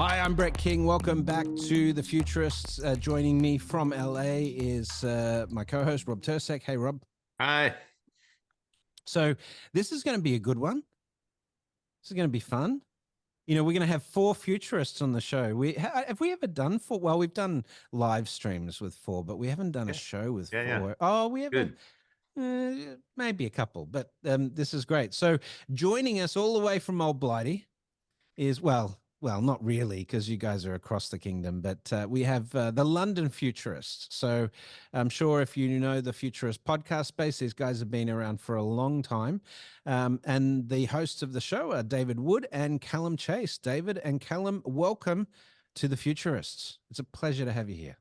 Hi, I'm Brett King. Welcome back to The Futurists. Joining me from LA is my co-host, Rob Tercek. Hey, Rob. Hi. So this is going to be a good one. This is going to be fun. You know, we're going to have 4 futurists on the show. Have we ever done 4? Well, we've done live streams with 4, but we haven't done a show with 4. Yeah. Oh, we haven't. Good. Maybe a couple, but this is great. So joining us all the way from Old Blighty is, well, not really, because you guys are across the kingdom, but we have the London Futurists. So I'm sure if you know the Futurist podcast space, these guys have been around for a long time. And the hosts of the show are David Wood and Calum Chace. David and Calum, welcome to the Futurists. It's a pleasure to have you here.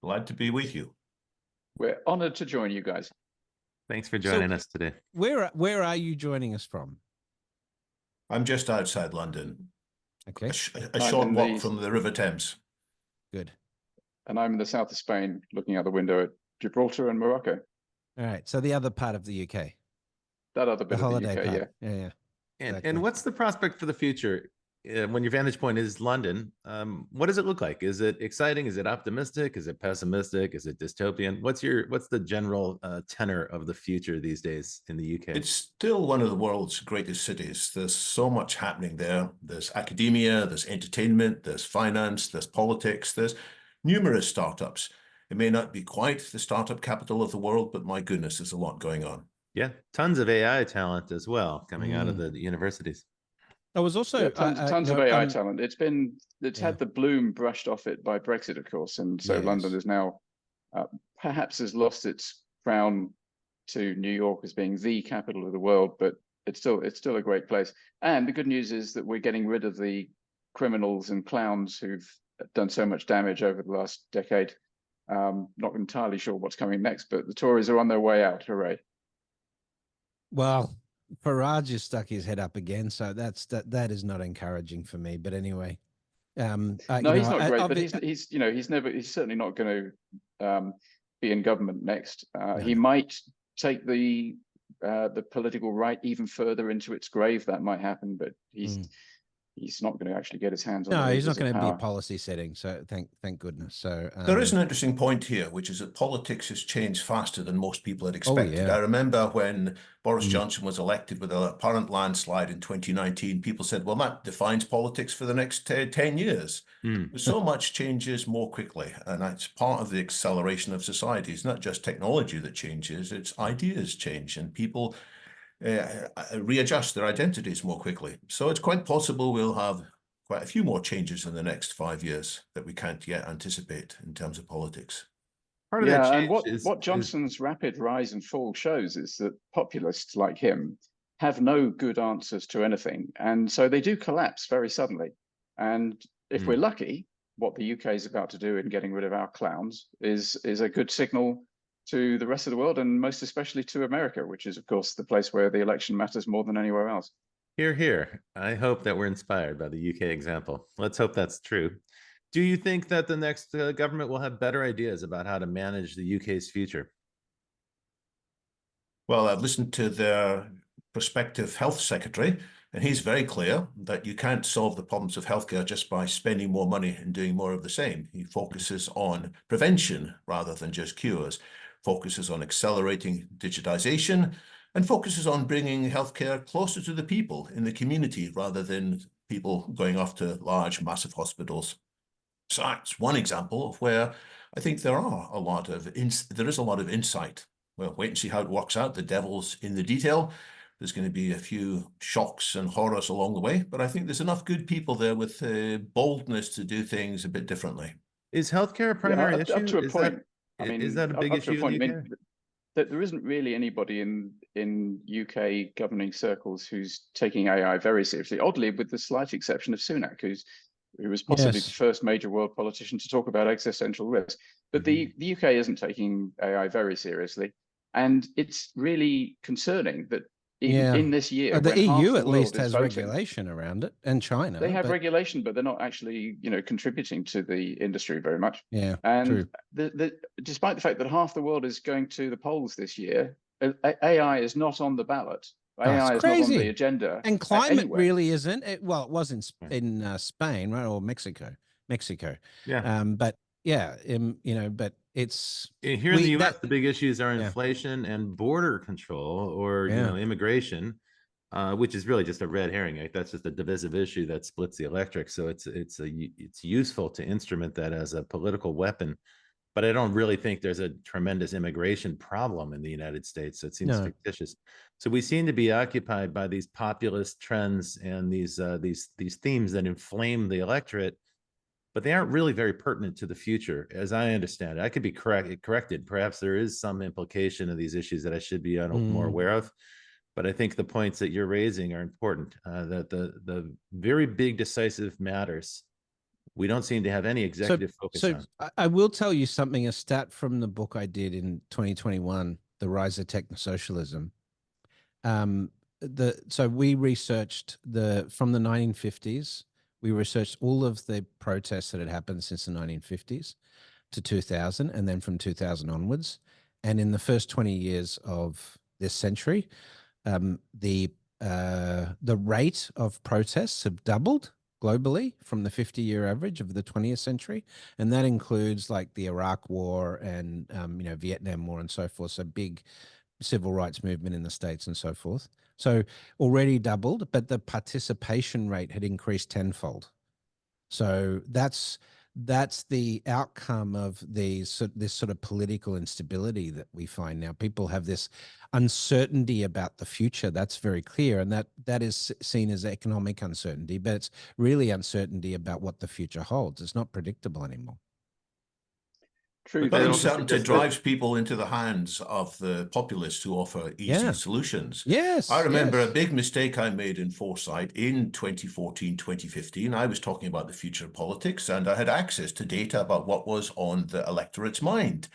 Glad to be with you. We're honored to join you guys. Thanks for joining us today. Where are you joining us from? I'm just outside London. Okay. A short walk from the River Thames. Good. And I'm in the south of Spain, looking out the window at Gibraltar and Morocco. All right. So the other part of the UK. That other bit The of the holiday UK, part. yeah. Yeah. Exactly. And what's the prospect for the future? When your vantage point is London, what does it look like? Is it exciting? Is it optimistic? Is it pessimistic? Is it dystopian? What's the general tenor of the future these days in the UK? It's still one of the world's greatest cities. There's so much happening there. There's academia, there's entertainment, there's finance, there's politics, there's numerous startups. It may not be quite the startup capital of the world, but my goodness, there's a lot going on. Yeah, tons of AI talent as well coming out of the universities. I was also tons of AI talent. It's had the bloom brushed off it by Brexit, of course, and so Yes. London is now perhaps has lost its crown to New York as being the capital of the world, but it's still a great place. And the good news is that we're getting rid of the criminals and clowns who've done so much damage over the last decade. Not entirely sure what's coming next, but the Tories are on their way out. Hooray! Well, Farage has stuck his head up again, so that is not encouraging for me. But anyway, no, he's not great, but he's certainly not going to be in government next. He might take the political right even further into its grave. That might happen, but he's not going to actually get his hands on. No, he's not going to be policy setting. So thank goodness. So there is an interesting point here, which is that politics has changed faster than most people had expected. Oh, yeah. I remember when Boris Johnson was elected with a apparent landslide in 2019, people said, well, that defines politics for the next 10 years. So much changes more quickly, and that's part of the acceleration of society. It's not just technology that changes, it's ideas change, and people readjust their identities more quickly. So it's quite possible we'll have quite a few more changes in the next 5 years that we can't yet anticipate in terms of politics. Part of that change and what Johnson's rapid rise and fall shows is that populists like him have no good answers to anything, and so they do collapse very suddenly. And if we're lucky, what the UK is about to do in getting rid of our clowns is a good signal to the rest of the world, and most especially to America, which is, of course, the place where the election matters more than anywhere else. Hear, hear. I hope that we're inspired by the UK example. Let's hope that's true. Do you think that the next government will have better ideas about how to manage the UK's future? Well, I've listened to their prospective health secretary, and he's very clear that you can't solve the problems of healthcare just by spending more money and doing more of the same. He focuses on prevention rather than just cures, focuses on accelerating digitization, and focuses on bringing healthcare closer to the people in the community rather than people going off to large, massive hospitals. So that's one example of where I think there is a lot of insight. Well, wait and see how it works out. The devil's in the detail. There's going to be a few shocks and horrors along the way, but I think there's enough good people there with boldness to do things a bit differently. Is healthcare a primary issue? Up to a point. Is that a big issue in the UK? That there isn't really anybody in UK governing circles who's taking AI very seriously. Oddly, with the slight exception of Sunak, who was possibly the first major world politician to talk about existential risk. But the UK isn't taking AI very seriously, and it's really concerning that in this year, the EU at least has voting, regulation around it, and China. They have regulation, but they're not actually, contributing to the industry very much. Yeah, and despite the fact that half the world is going to the polls this year, AI is not on the ballot AI is not on the agenda. And climate anywhere. really isn't. It was in Spain, right, or Mexico. Yeah. But yeah, but it's here in the U.S. the big issues are inflation and border control, or immigration, which is really just a red herring. Like, that's just a divisive issue that splits the electorate. So it's useful to instrument that as a political weapon. But I don't really think there's a tremendous immigration problem in the United States. So it seems fictitious. So we seem to be occupied by these populist trends and these themes that inflame the electorate, but they aren't really very pertinent to the future, as I understand it. I could be corrected. Perhaps there is some implication of these issues that I should be more aware of. But I think the points that you're raising are important. That the very big decisive matters, we don't seem to have any executive focus on. I will tell you something, a stat from the book I did in 2021, The Rise of Technosocialism. So we researched from the 1950s, we researched all of the protests that had happened since the 1950s to 2000, and then from 2000 onwards. And in the first 20 years of this century, the rate of protests have doubled globally from the 50-year average of the 20th century. And that includes like the Iraq War and, Vietnam War and so forth. So big civil rights movement in the States and so forth. So already doubled, but the participation rate had increased tenfold. So that's the outcome of this sort of political instability that we find now. People have this uncertainty about the future. That's very clear. And that is seen as economic uncertainty, but it's really uncertainty about what the future holds. It's not predictable anymore. True. But that uncertainty drives people into the hands of the populists who offer easy solutions. Yes. I remember a big mistake I made in foresight in 2014, 2015. I was talking about the future of politics, and I had access to data about what was on the electorate's mind.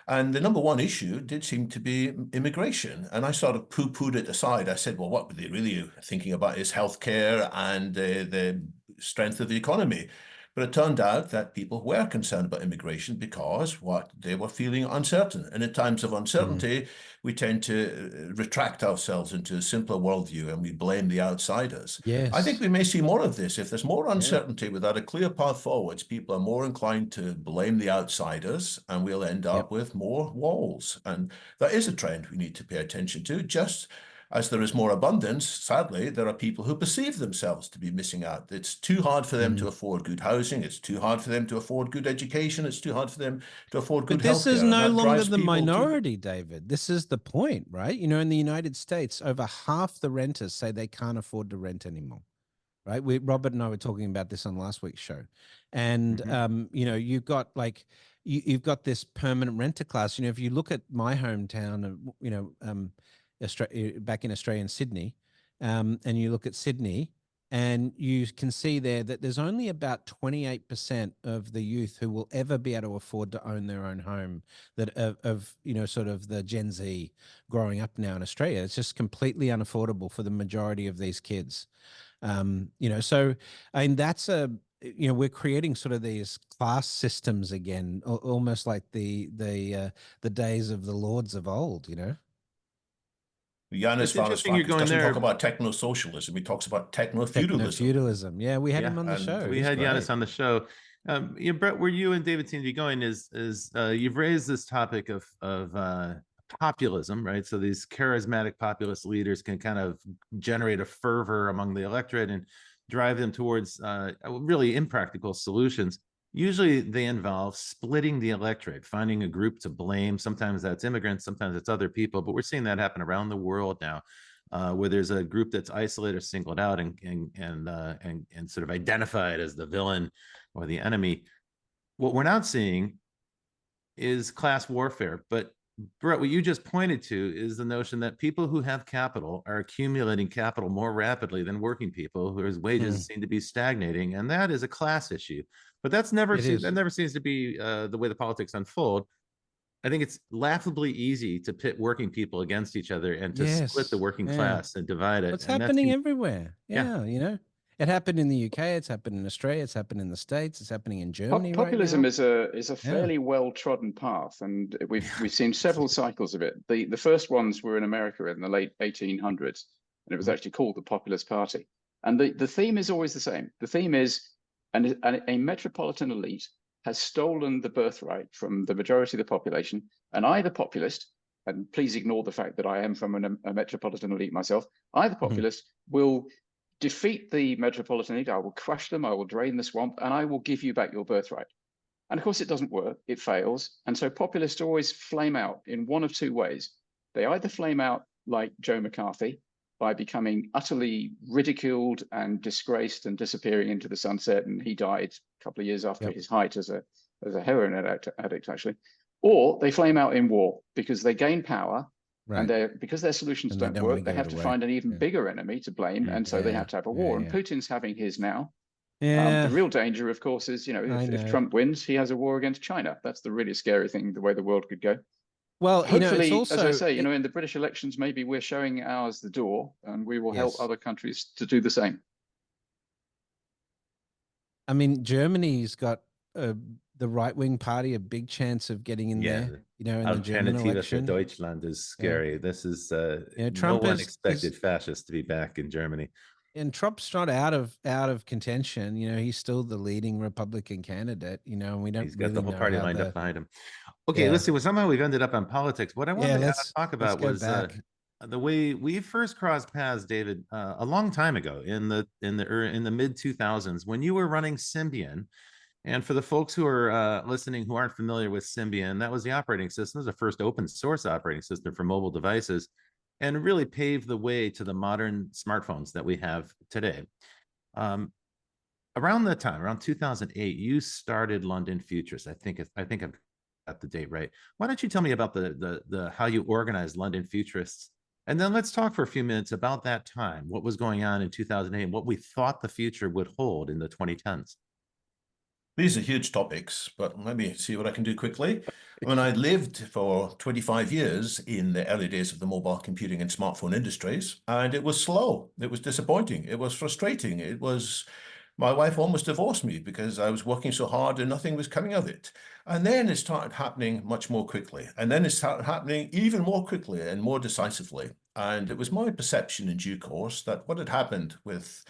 And the number one issue did seem to be immigration. And I sort of poo-pooed it aside. I said, well, what were they really thinking about is healthcare and the strength of the economy. But it turned out that people were concerned about immigration because they were feeling uncertain. And in times of uncertainty, we tend to retract ourselves into a simpler worldview and we blame the outsiders. Yes. I think we may see more of this. If there's more uncertainty without a clear path forwards, people are more inclined to blame the outsiders, and we'll end up with more walls. And that is a trend we need to pay attention to. Just as there is more abundance, sadly, there are people who perceive themselves to be missing out. It's too hard for them to afford good housing. It's too hard for them to afford good education. It's too hard for them to afford good healthcare. But this is no longer the minority, David. This is the point, right? In the United States, over half the renters say they can't afford to rent anymore, right? Robert and I were talking about this on last week's show. And, you've got you've got this permanent renter class. If you look at my hometown, back in Australia in Sydney, and you look at Sydney, and you can see there that there's only about 28% of the youth who will ever be able to afford to own their own home that of sort of the Gen Z growing up now in Australia. It's just completely unaffordable for the majority of these kids. So I mean, that's we're creating sort of these class systems again, almost like the days of the lords of old, Yanis Varoufakis doesn't talk about techno-socialism. He talks about techno-feudalism. Techno-feudalism. Yeah, we had him on the show. We had Yanis on the show. Brett, where you and David seem to be going is you've raised this topic of populism, right? So these charismatic populist leaders can kind of generate a fervor among the electorate and drive them towards really impractical solutions. Usually they involve splitting the electorate, finding a group to blame. Sometimes that's immigrants, sometimes it's other people, but we're seeing that happen around the world now, where there's a group that's isolated or singled out and sort of identified as the villain or the enemy. What we're not seeing is class warfare. But Brett, what you just pointed to is the notion that people who have capital are accumulating capital more rapidly than working people whose wages seem to be stagnating, and that is a class issue. But that never seems to be the way the politics unfold. I think it's laughably easy to pit working people against each other and to split the working class and divide it. It's happening everywhere. It happened in the UK. It's happened in Australia. It's happened in the States. It's happening in Germany. Populism is a fairly well trodden path, and we've seen several cycles of it. The first ones were in America in the late 1800s, and it was actually called the Populist Party. And the theme is always the same. The theme is a metropolitan elite has stolen the birthright from the majority of the population, and I, the populist, and please ignore the fact that I am from a metropolitan elite myself, I, the populist, will defeat the metropolitan elite, I will crush them, I will drain the swamp, and I will give you back your birthright. And of course, it doesn't work, it fails. And so populists always flame out in one of two ways. They either flame out like Joe McCarthy by becoming utterly ridiculed and disgraced and disappearing into the sunset, and he died a couple of years after his height as a heroin addict, actually. Or they flame out in war because they gain power, and because their solutions don't work, they have to find an even bigger enemy to blame, and so they have to have a war. And Putin's having his now. The real danger, of course, is, if Trump wins, he has a war against China. That's the really scary thing, the way the world could go. Well, hopefully, it's also, as I say, in the British elections, maybe we're showing ours the door, and we will help other countries to do the same. I mean, Germany's got the right-wing party a big chance of getting in there. In the German election. Alternative für Deutschland is scary. This is Trump no one expected fascists to be back in Germany. And Trump's not out of contention. He's still the leading Republican candidate. And we don't. He's got really the whole know party how lined up behind him. Okay, let's see. Well, somehow we've ended up on politics. What I wanted to talk about was the way we first crossed paths, David, a long time ago in the mid 2000s when you were running Symbian. And for the folks who are listening who aren't familiar with Symbian, that was the operating system. It was the first open source operating system for mobile devices, and it really paved the way to the modern smartphones that we have today. Around that time, around 2008, you started London Futurists. I think I've got the date right. Why don't you tell me about the how you organized London Futurists, and then let's talk for a few minutes about that time, what was going on in 2008, and what we thought the future would hold in the 2010s. These are huge topics, but let me see what I can do quickly. When I lived for 25 years in the early days of the mobile computing and smartphone industries, and it was slow, it was disappointing, it was frustrating, my wife almost divorced me because I was working so hard and nothing was coming of it. And then it started happening much more quickly. And then it started happening even more quickly and more decisively. And it was my perception in due course that what had happened with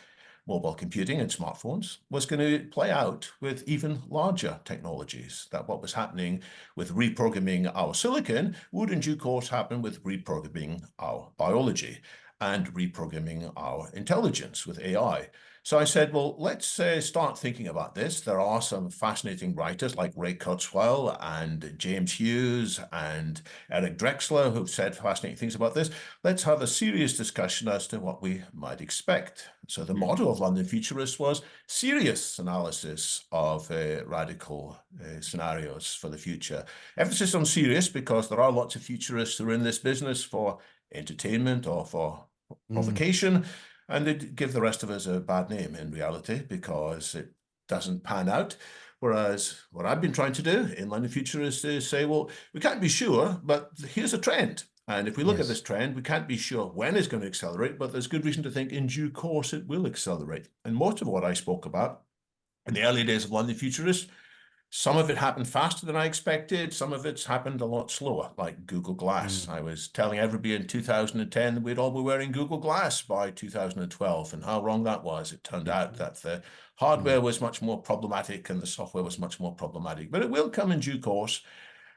mobile computing and smartphones was going to play out with even larger technologies, that what was happening with reprogramming our silicon would in due course happen with reprogramming our biology and reprogramming our intelligence with AI. So I said, well, let's start thinking about this. There are some fascinating writers like Ray Kurzweil and James Hughes and Eric Drexler who've said fascinating things about this. Let's have a serious discussion as to what we might expect. So the motto of London Futurists was serious analysis of radical scenarios for the future. Emphasis on serious because there are lots of futurists who are in this business for entertainment or for provocation. And they'd give the rest of us a bad name in reality because it doesn't pan out. Whereas what I've been trying to do in London Futurists is say, well, we can't be sure, but here's a trend. And if we look at this trend, we can't be sure when it's going to accelerate, but there's good reason to think in due course it will accelerate. And most of what I spoke about in the early days of London Futurists, some of it happened faster than I expected. Some of it's happened a lot slower, like Google Glass. I was telling everybody in 2010 that we'd all be wearing Google Glass by 2012, and how wrong that was. It turned out that the hardware was much more problematic and the software was much more problematic, but it will come in due course.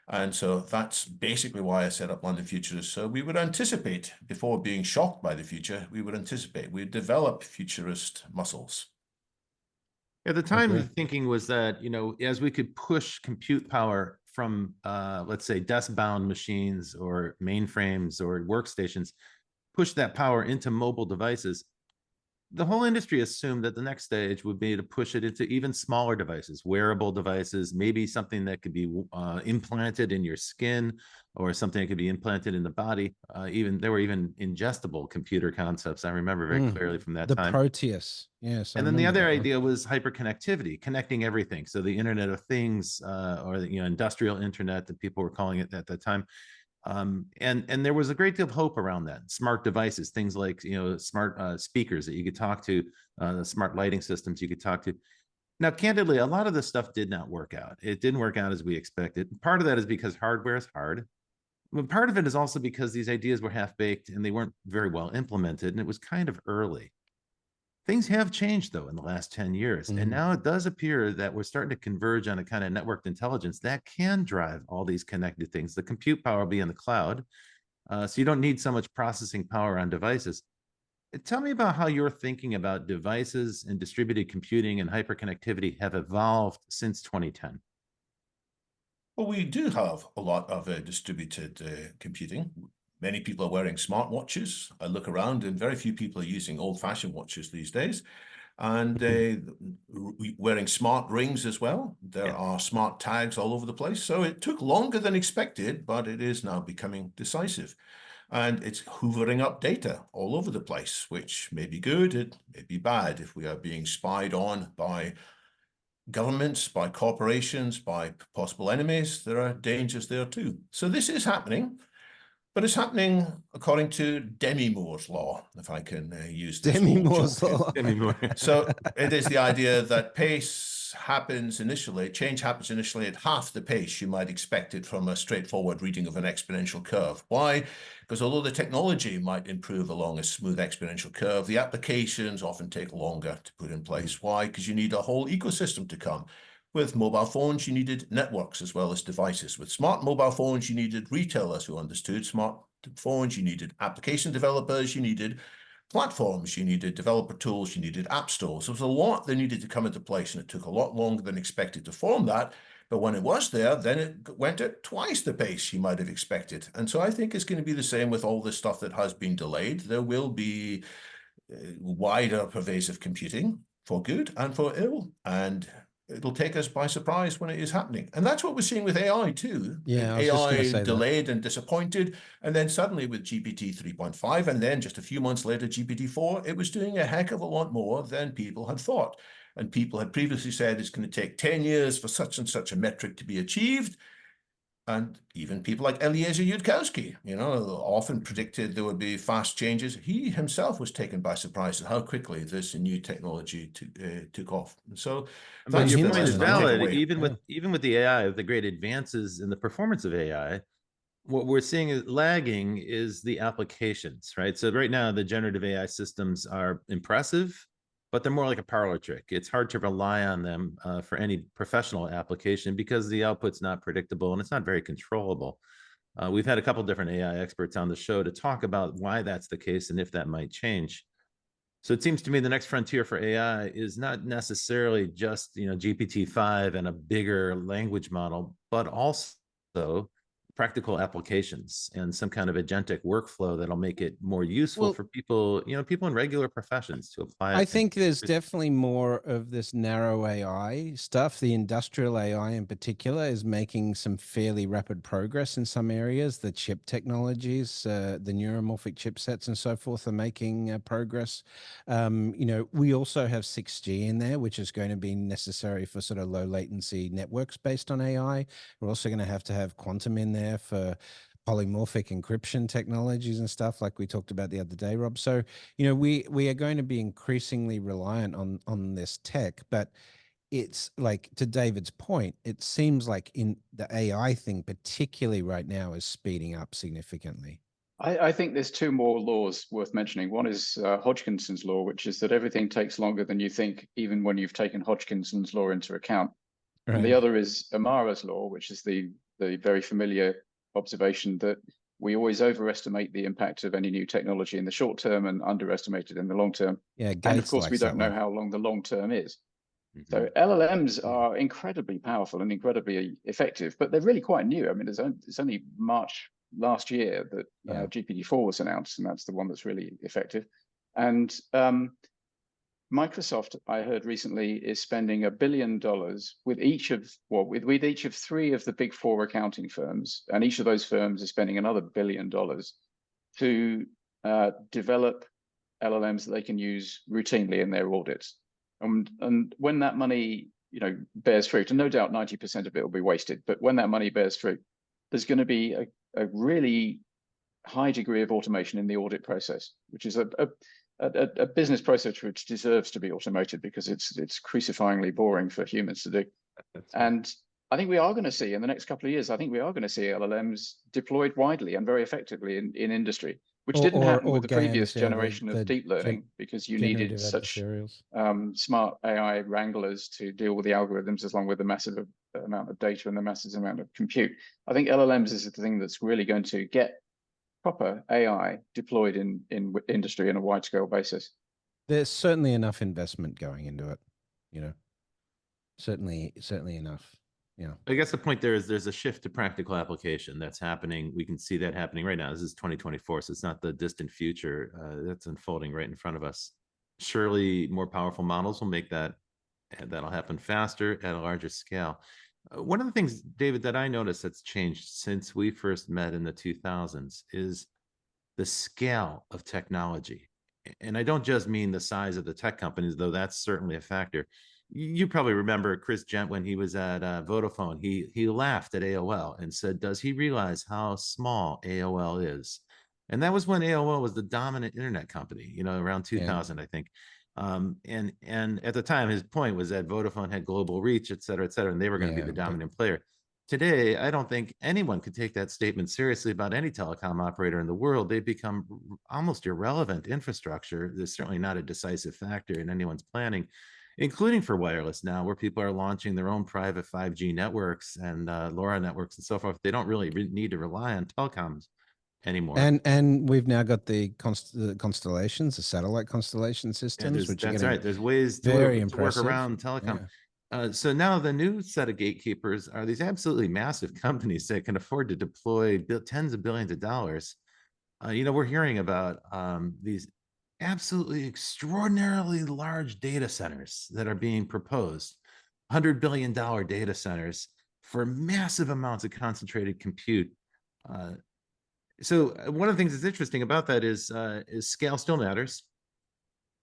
And so that's basically why I set up London Futurists. So we would anticipate, before being shocked by the future, we'd develop futurist muscles. At the time, the thinking was that, as we could push compute power from, let's say, desk-bound machines or mainframes or workstations, push that power into mobile devices, the whole industry assumed that the next stage would be to push it into even smaller devices, wearable devices, maybe something that could be implanted in your skin or something that could be implanted in the body. There were even ingestible computer concepts. I remember very clearly from that time. The Proteus. Yes. And then the other idea was hyperconnectivity, connecting everything. So the Internet of Things or the industrial internet that people were calling it at that time. And there was a great deal of hope around that. Smart devices, things like smart speakers that you could talk to, the smart lighting systems you could talk to. Now, candidly, a lot of this stuff did not work out. It didn't work out as we expected. Part of that is because hardware is hard. Well, part of it is also because these ideas were half-baked and they weren't very well implemented, and it was kind of early. Things have changed, though, in the last 10 years. And now it does appear that we're starting to converge on a kind of networked intelligence that can drive all these connected things. The compute power will be in the cloud, so you don't need so much processing power on devices. Tell me about how you're thinking about devices and distributed computing and hyperconnectivity have evolved since 2010. Well, we do have a lot of distributed computing. Many people are wearing smartwatches. I look around and very few people are using old-fashioned watches these days. And wearing smart rings as well. There are smart tags all over the place. So it took longer than expected, but it is now becoming decisive. And it's hoovering up data all over the place, which may be good, it may be bad. If we are being spied on by governments, by corporations, by possible enemies, there are dangers there too. So this is happening, but it's happening according to Demi Moore's law, if I can use this. Demi Moore's law. Demi Moore. So it is the idea that change happens initially at half the pace you might expect it from a straightforward reading of an exponential curve. Why? Because although the technology might improve along a smooth exponential curve, the applications often take longer to put in place. Why? Because you need a whole ecosystem to come. With mobile phones, you needed networks as well as devices. With smart mobile phones, you needed retailers who understood smart phones, you needed application developers, you needed platforms, you needed developer tools, you needed app stores. There was a lot that needed to come into place, and it took a lot longer than expected to form that. But when it was there, then it went at twice the pace you might have expected. And so I think it's going to be the same with all this stuff that has been delayed. There will be wider pervasive computing for good and for ill. And it'll take us by surprise when it is happening. And that's what we're seeing with AI too. Yeah, I was just gonna AI say delayed and disappointed. And then suddenly with GPT 3.5, and then just a few months later, GPT 4, it was doing a heck of a lot more than people had thought. And people had previously said it's going to take 10 years for such and such a metric to be achieved. And even people like Eliezer Yudkowsky, often predicted there would be fast changes. He himself was taken by surprise at how quickly this new technology took off. And so, but your point is valid. Even with the AI, the great advances in the performance of AI, what we're seeing is lagging is the applications, right? So right now, the generative AI systems are impressive, but they're more like a parlor trick. It's hard to rely on them for any professional application because the output's not predictable and it's not very controllable. We've had a couple different AI experts on the show to talk about why that's the case and if that might change. So it seems to me the next frontier for AI is not necessarily just GPT-5 and a bigger language model, but also practical applications and some kind of agentic workflow that'll make it more useful for people, people in regular professions to apply. I think there's definitely more of this narrow AI stuff. The industrial AI in particular is making some fairly rapid progress in some areas. The chip technologies, the neuromorphic chipsets and so forth are making progress. We also have 6G in there, which is going to be necessary for sort of low latency networks based on AI. We're also going to have quantum in there for polymorphic encryption technologies and stuff like we talked about the other day, Rob. So, we are going to be increasingly reliant on this tech, but it's like, to David's point, it seems like in the AI thing, particularly right now, is speeding up significantly. I think there's two more laws worth mentioning. One is Hodgkinson's law, which is that everything takes longer than you think, even when you've taken Hodgkinson's law into account. Right. And the other is Amara's law, which is the very familiar observation that we always overestimate the impact of any new technology in the short term and underestimate it in the long term. Yeah, and of course, we don't know how long the long term is. So LLMs are incredibly powerful and incredibly effective, but they're really quite new. I mean, it's only March last year that GPT-4 was announced, and that's the one that's really effective. And Microsoft, I heard recently, is spending $1 billion with each of three of the big four accounting firms, and each of those firms is spending another $1 billion to develop LLMs that they can use routinely in their audits. And when that money, bears fruit, and no doubt 90% of it will be wasted, but when that money bears fruit, there's going to be a really high degree of automation in the audit process, which is a business process which deserves to be automated because it's crucifyingly boring for humans to do. And I think we are going to see in the next couple of years, I think we are going to see LLMs deployed widely and very effectively in industry, which didn't happen with the previous GANs, yeah, generation of deep learning, because you needed generative such adversarials. smart AI wranglers to deal with the algorithms, along with the massive amount of data and the massive amount of compute. I think LLMs is the thing that's really going to get proper AI deployed in industry on a wide scale basis. There's certainly enough investment going into it, you know. Certainly enough. Yeah. I guess the point there is there's a shift to practical application that's happening. We can see that happening right now. This is 2024, so it's not the distant future. That's unfolding right in front of us. Surely more powerful models will make that'll happen faster at a larger scale. One of the things, David, that I noticed that's changed since we first met in the 2000s is the scale of technology. And I don't just mean the size of the tech companies, though that's certainly a factor. You probably remember Chris Gent when he was at Vodafone. He laughed at AOL and said, "Does he realize how small AOL is?" And that was when AOL was the dominant internet company, around 2000, I think. And at the time, his point was that Vodafone had global reach, et cetera, and they were going to be the dominant player. Today, I don't think anyone could take that statement seriously about any telecom operator in the world. They've become almost irrelevant infrastructure. There's certainly not a decisive factor in anyone's planning, including for wireless now, where people are launching their own private 5G networks and LoRa networks and so forth. They don't really need to rely on telecoms anymore. And we've now got the constellations, the satellite constellation systems, which that's are right. There's ways to work around telecom. Yeah. So now the new set of gatekeepers are these absolutely massive companies that can afford to deploy tens of billions of dollars. We're hearing about these absolutely extraordinarily large data centers that are being proposed, $100 billion data centers for massive amounts of concentrated compute. So one of the things that's interesting about that is scale still matters.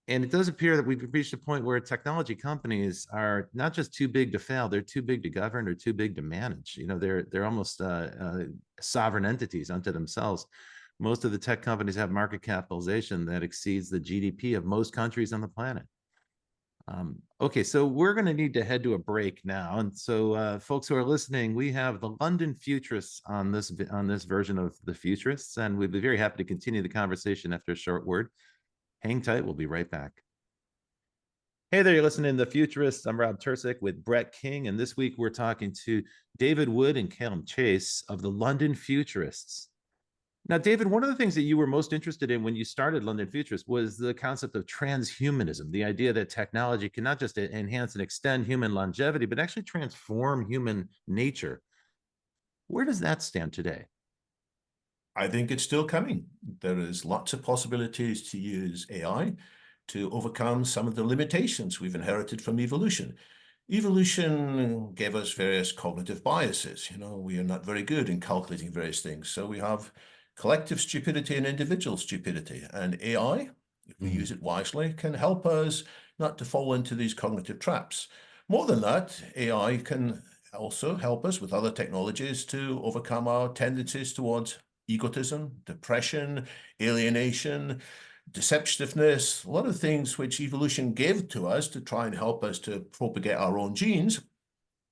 And it does appear that we've reached a point where technology companies are not just too big to fail; they're too big to govern or too big to manage. They're almost sovereign entities unto themselves. Most of the tech companies have market capitalization that exceeds the GDP of most countries on the planet. Okay, so we're going to need to head to a break now, and so folks who are listening, we have the London Futurists on this version of the Futurists, and we'd be very happy to continue the conversation after a short word. Hang tight, we'll be right back. Hey there, you're listening to The Futurists. I'm Rob Tercek with Brett King, and this week we're talking to David Wood and Calum Chace of the London Futurists. Now, David, one of the things that you were most interested in when you started London Futurists was the concept of transhumanism, the idea that technology can not just enhance and extend human longevity, but actually transform human nature. Where does that stand today? I think it's still coming. There is lots of possibilities to use AI to overcome some of the limitations we've inherited from evolution. Evolution gave us various cognitive biases. We are not very good in calculating various things. So we have collective stupidity and individual stupidity. And AI, if we use it wisely, can help us not to fall into these cognitive traps. More than that, AI can also help us with other technologies to overcome our tendencies towards egotism, depression, alienation, deceptiveness, a lot of things which evolution gave to us to try and help us to propagate our own genes.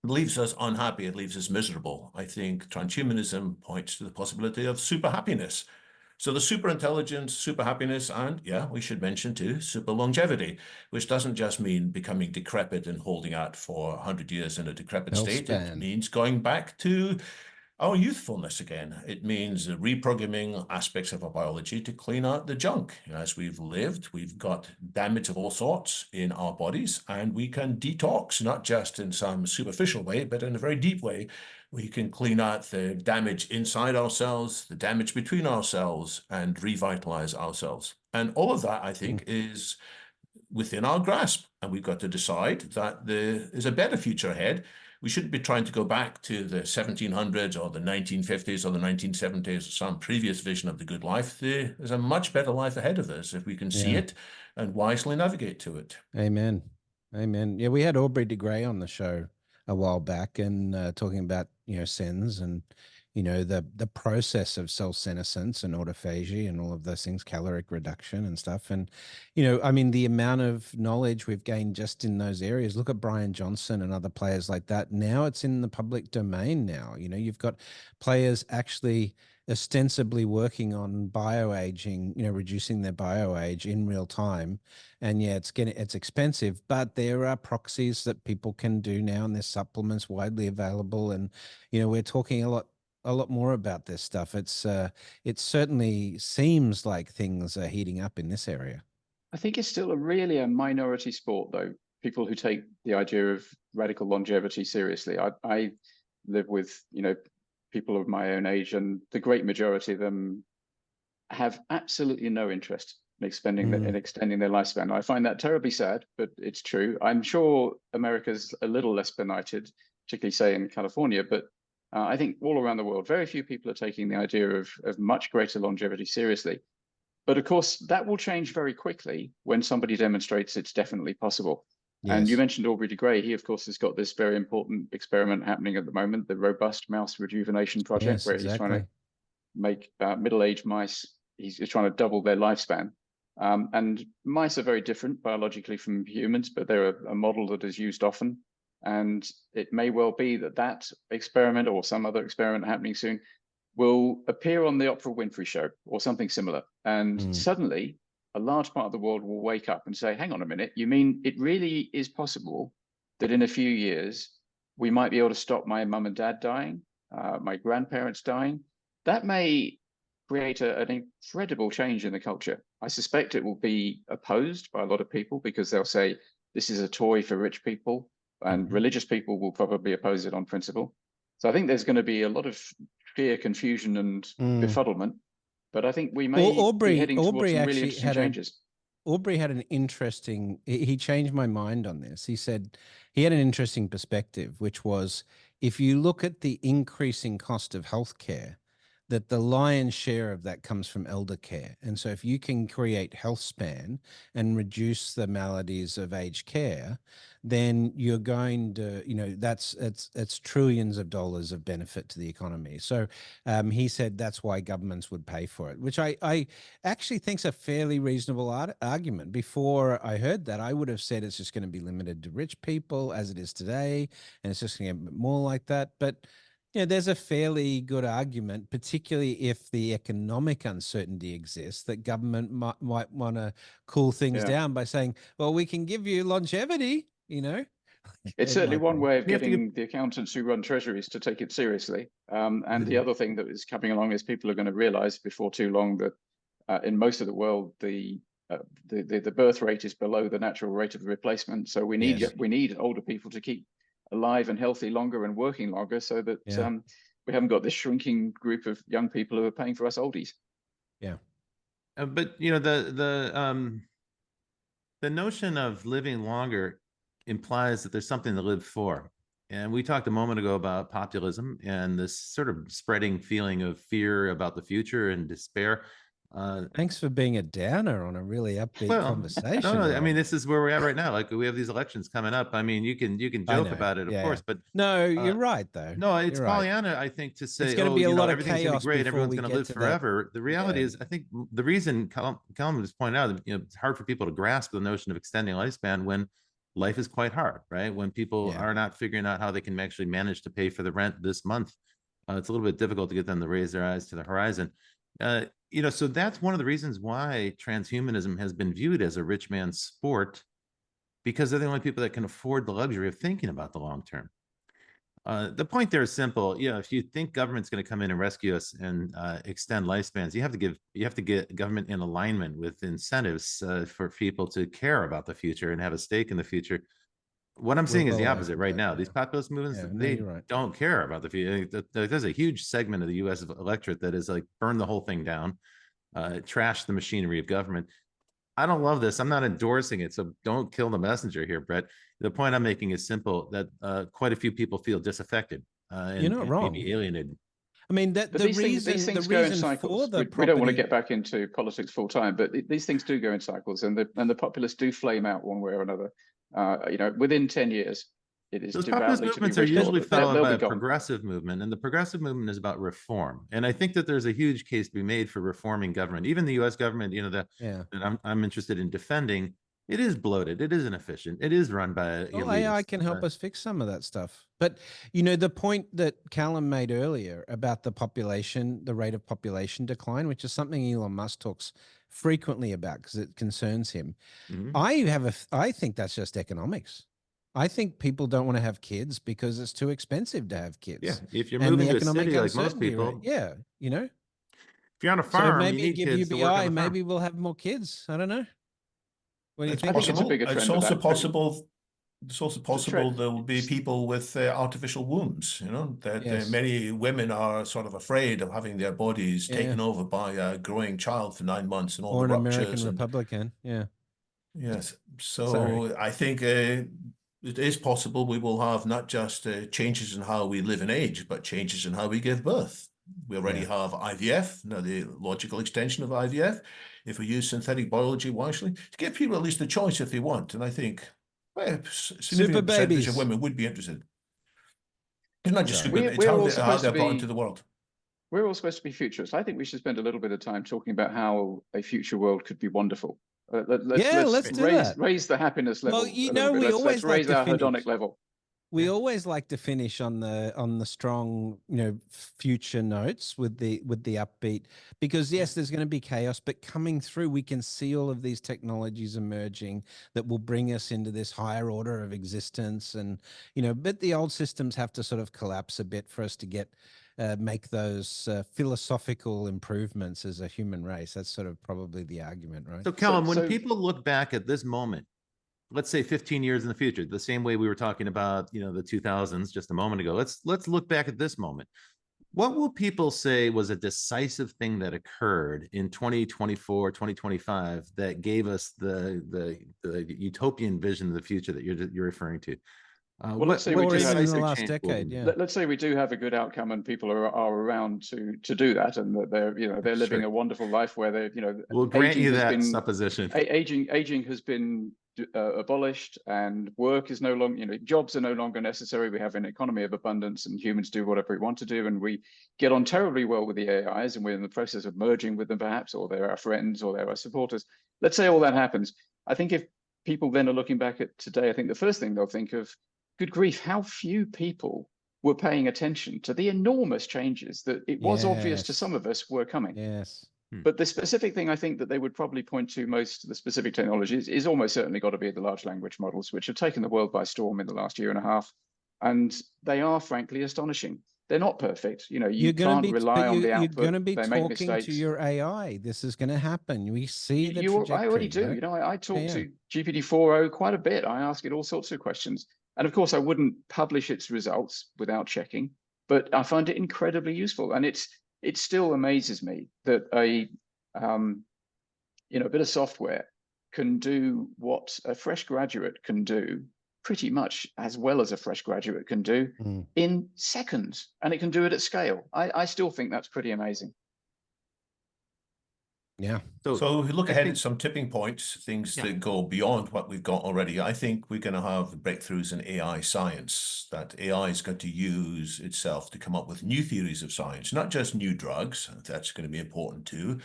It leaves us unhappy, it leaves us miserable. I think transhumanism points to the possibility of super happiness. So the super intelligence, super happiness, and we should mention too, super longevity, which doesn't just mean becoming decrepit and holding out for 100 years in a decrepit state. It means going back to our youthfulness again. It means reprogramming aspects of our biology to clean out the junk. As we've lived, we've got damage of all sorts in our bodies, and we can detox, not just in some superficial way, but in a very deep way. We can clean out the damage inside ourselves, the damage between ourselves, and revitalize ourselves. And all of that, I think, is within our grasp. And we've got to decide that there is a better future ahead. We shouldn't be trying to go back to the 1700s or the 1950s or the 1970s or some previous vision of the good life. There's a much better life ahead of us if we can see it and wisely navigate to it. Amen. Amen. Yeah, we had Aubrey de Grey on the show a while back and talking about, sins and, the process of cell senescence and autophagy and all of those things, caloric reduction and stuff. And, I mean, the amount of knowledge we've gained just in those areas, look at Brian Johnson and other players like that. Now it's in the public domain now. You've got players actually ostensibly working on bioaging, reducing their bioage in real time. And yeah, it's expensive, but there are proxies that people can do now, and there's supplements widely available. And, we're talking a lot more about this stuff. It certainly seems like things are heating up in this area. I think it's still really a minority sport, though. People who take the idea of radical longevity seriously. I live with, people of my own age, and the great majority of them have absolutely no interest in extending their lifespan. I find that terribly sad, but it's true. I'm sure America's a little less benighted, particularly say in California, but I think all around the world, very few people are taking the idea of much greater longevity seriously. But of course, that will change very quickly when somebody demonstrates it's definitely possible. Yes. And you mentioned Aubrey de Grey. He, of course, has got this very important experiment happening at the moment, the Robust Mouse Rejuvenation Project, where he's trying to make middle-aged mice, he's trying to double their lifespan. And mice are very different biologically from humans, but they're a model that is used often. And it may well be that experiment or some other experiment happening soon will appear on the Oprah Winfrey Show or something similar. And suddenly a large part of the world will wake up and say, hang on a minute, you mean it really is possible that in a few years, we might be able to stop my mum and dad dying, my grandparents dying? That may create an incredible change in the culture. I suspect it will be opposed by a lot of people because they'll say, this is a toy for rich people, and religious people will probably oppose it on principle. So I think there's going to be a lot of fear, confusion, and befuddlement. But I think we may be heading towards some really interesting changes. Aubrey had an interesting, he changed my mind on this. He said he had an interesting perspective, which was if you look at the increasing cost of healthcare, that the lion's share of that comes from elder care. And so if you can create health span and reduce the maladies of aged care, then you're going to, it's trillions of dollars of benefit to the economy. So he said that's why governments would pay for it, which I actually think is a fairly reasonable argument. Before I heard that, I would have said it's just going to be limited to rich people as it is today, and it's just going to get more like that. But there's a fairly good argument, particularly if the economic uncertainty exists, that government might want to cool things down by saying, well, we can give you longevity, It's certainly one way of getting the accountants who run treasuries to take it seriously. And the other thing that is coming along is people are going to realize before too long that in most of the world, the birth rate is below the natural rate of replacement. So we need older people to keep alive and healthy longer and working longer, so that we haven't got this shrinking group of young people who are paying for us oldies. But the notion of living longer implies that there's something to live for. And we talked a moment ago about populism and this sort of spreading feeling of fear about the future and despair. Thanks for being a downer on a really upbeat conversation. No, I mean, this is where we're at right now. Like, we have these elections coming up. I mean, you can joke about it, of course, but no, you're right though. No, it's Pollyanna, I think, to say, it's going to be a lot of everything's going to be great, everyone's going to live forever. That. The reality is, I think the reason Calum just pointed out, it's hard for people to grasp the notion of extending lifespan when life is quite hard, right? When people are not figuring out how they can actually manage to pay for the rent this month, it's a little bit difficult to get them to raise their eyes to the horizon. So that's one of the reasons why transhumanism has been viewed as a rich man's sport, because they're the only people that can afford the luxury of thinking about the long term. The point there is simple. If you think government's going to come in and rescue us and extend lifespans, you have to get government in alignment with incentives for people to care about the future and have a stake in the future. What I'm seeing is the opposite right now. These populist movements, they don't care about the future. There's a huge segment of the U.S. electorate that is like, burn the whole thing down, trash the machinery of government. I don't love this. I'm not endorsing it, so don't kill the messenger here, Brett. The point I'm making is simple, that quite a few people feel disaffected You're not wrong. Maybe alienated. I mean, these things go in cycles. We don't want to get back into politics full time, but these things do go in cycles, and the populists do flame out one way or another. Within 10 years, It is Those populist devoutly to be movements are wished usually for, but followed they'll by be a gone. progressive movement, and the progressive movement is about reform. And I think that there's a huge case to be made for reforming government. Even the U.S. government, you know, that I'm interested in defending. It is bloated. It is inefficient. It is run by Well, elites. AI can help us fix some of that stuff. But, you know, the point that Callum made earlier about the population, the rate of population decline, which is something Elon Musk talks frequently about because it concerns him. I think that's just economics. I think people don't want to have kids because it's too expensive to have kids. Yeah, if you're and moving the to a economic city like most uncertainty rate. people, Yeah, you know. if you're on a So farm, you maybe need give kids to work on UBI, the farm. maybe we'll have more kids. I don't know. What do you It's think? I think it's a possible. bigger It's trend of also that. possible. It's also It's a possible trend. there will be people with artificial wombs, you know, that Yes. many women are sort of afraid of having their bodies Yeah. taken over by a growing child for 9 months and all Or the an ruptures. American Republican. Yeah. Yes. So Sorry. I think it is possible we will have not just changes in how we live and age, but changes in how we give birth. We already have IVF, now the logical extension of IVF, if we use synthetic biology wisely, to give people at least a choice if they want. And I think a significant percentage of women would be interested. It's not just super, it's how they're brought into the world. We're all supposed to be futurists. I think we should spend a little bit of time talking about how a future world could be wonderful. Let's raise the happiness level. Well, you know, let's raise our hedonic level. We always like to finish on the strong, you know, future notes with the upbeat, because yes, there's going to be chaos, but coming through, we can see all of these technologies emerging that will bring us into this higher order of existence, and you know, but the old systems have to sort of collapse a bit for us to get make those philosophical improvements as a human race. That's sort of probably the argument, right? So, Calum, when people look back at this moment, let's say 15 years in the future, the same way we were talking about, you know, the 2000s just a moment ago, let's look back at this moment. What will people say was a decisive thing that occurred in 2024, 2025 that gave us the utopian vision of the future that you're referring to? Well, let's say we do have in the last decade. Yeah. Let's say we do have a good outcome and people are around to do that, and that they're living a wonderful life where they're, you know, we'll grant you that supposition. Aging has been abolished, and work is no longer, you know, jobs are no longer necessary. We have an economy of abundance, and humans do whatever we want to do, and we get on terribly well with the AIs, and we're in the process of merging with them, perhaps, or they're our friends, or they're our supporters. Let's say all that happens. I think if people then are looking back at today, I think the first thing they'll think of, good grief, how few people were paying attention to the enormous changes that it was obvious to some of us were coming. Yes. But the specific thing I think that they would probably point to most, the specific technologies, is almost certainly got to be the large language models, which have taken the world by storm in the last year and a half. And they are frankly astonishing. They're not perfect. You know, you can't rely on the output. You're going to be they make talking mistakes. to your AI. This is going to happen. We see the trajectory. I already do. Right? You know, I talk to GPT-4o quite a bit. I ask it all sorts of questions. And of course, I wouldn't publish its results without checking, but I find it incredibly useful. And it still amazes me that a bit of software can do what a fresh graduate can do pretty much as well as a fresh graduate can do in seconds, and it can do it at scale. I still think that's pretty amazing. Yeah. So if we look ahead at some tipping points, things that go beyond what we've got already, I think we're going to have breakthroughs in AI science, that AI is going to use itself to come up with new theories of science, not just new drugs. That's going to be important too.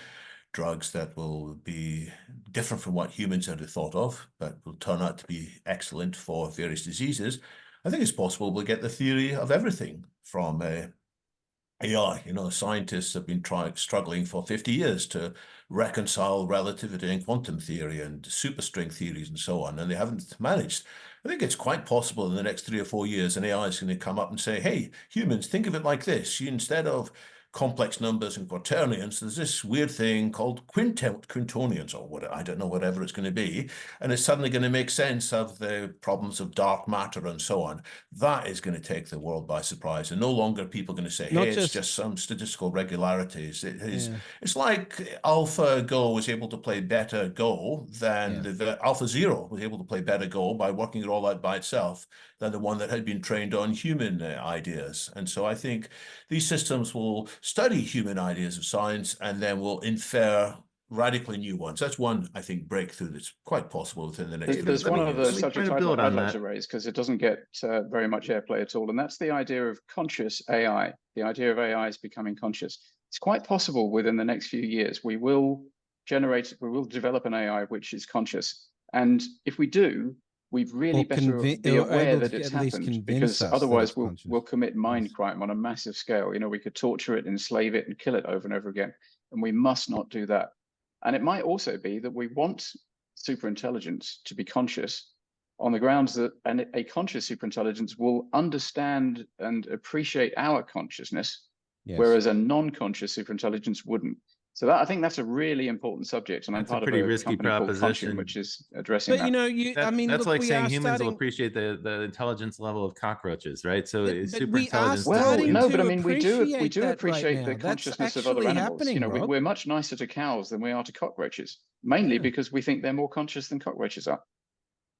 Drugs that will be different from what humans had thought of, but will turn out to be excellent for various diseases. I think it's possible we'll get the theory of everything from AI. You know, scientists have been struggling for 50 years to reconcile relativity and quantum theory and superstring theories and so on, and they haven't managed. I think it's quite possible in the next 3 or 4 years, an AI is going to come up and say, hey, humans, think of it like this. Instead of complex numbers and quaternions, there's this weird thing called quintonians, or what, I don't know, whatever it's going to be, and it's suddenly going to make sense of the problems of dark matter and so on. That is going to take the world by surprise, and no longer people going to say, hey, it's just some statistical regularities. It's like AlphaGo was able to play better Go than the AlphaZero was able to play better Go by working it all out by itself than the one that had been trained on human ideas. And so I think these systems will study human ideas of science and then will infer radically new ones. That's one, I think, breakthrough that's quite possible within the next few years. There's one other let me subject try to build I'd on like that. to raise, because it doesn't get very much airplay at all, and that's the idea of conscious AI, the idea of AI is becoming conscious. It's quite possible within the next few years we will develop an AI which is conscious. And if we do, we've really better be aware that it's happened, because otherwise we'll commit mind crime on a massive scale. You know, we could torture it, enslave it, and kill it over and over again. And we must not do that. And it might also be that we want superintelligence to be conscious on the grounds that a conscious superintelligence will understand and appreciate our consciousness, whereas a non-conscious superintelligence wouldn't. So I think that's a really important subject, and I'm part of a pretty risky proposition which is addressing that. But you know, I mean, that's look, like saying humans will appreciate the intelligence level of cockroaches, right? So super intelligence. Well, no, but I mean, we do appreciate the consciousness of other animals. You know, we're much nicer to cows than we are to cockroaches, mainly because we think they're more conscious than cockroaches are.